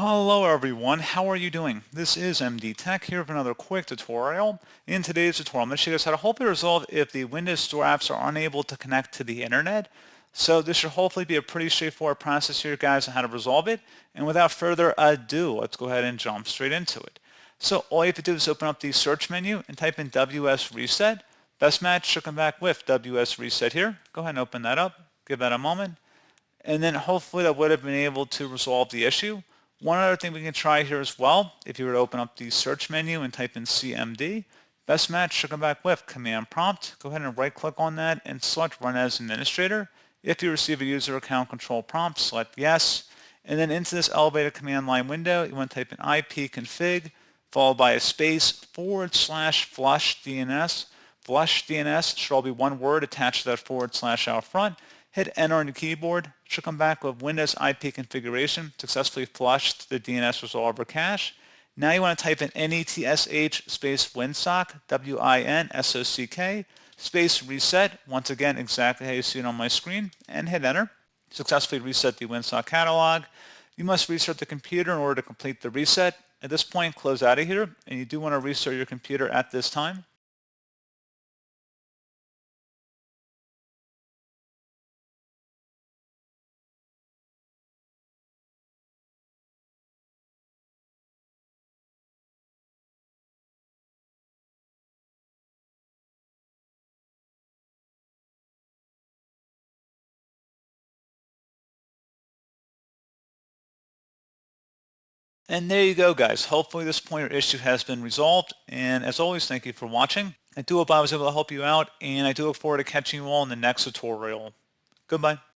Hello everyone, how are you doing? This is MD Tech here with another quick tutorial. In today's tutorial, I'm going to show you guys how to hopefully resolve if the Windows Store apps are unable to connect to the internet. So this should hopefully be a pretty straightforward process here, guys, on how to resolve it. And without further ado, let's go ahead and jump straight into it. So all you have to do is open up the search menu and type in WS Reset. Best match should come back with WS Reset here. Go ahead and open that up. Give that a moment. And then hopefully that would have been able to resolve the issue. One other thing we can try here as well, if you were to open up the search menu and type in CMD, best match should come back with command prompt. Go ahead and right click on that and select run as administrator. If you receive a user account control prompt, select yes. And then into this elevated command line window, you want to type in ipconfig followed by a space /flush DNS. Flush DNS should all be one word attached to that / out front. Hit enter on your keyboard. It should come back with Windows IP configuration successfully flushed the DNS resolver cache. Now you want to type in netsh space winsock, WINSOCK, space reset, once again exactly how you see it on my screen, and hit enter. Successfully reset the winsock catalog. You must restart the computer in order to complete the reset. At this point, close out of here, and you do want to restart your computer at this time. And there you go, guys. Hopefully this pointer issue has been resolved. And as always, thank you for watching. I do hope I was able to help you out, and I do look forward to catching you all in the next tutorial. Goodbye.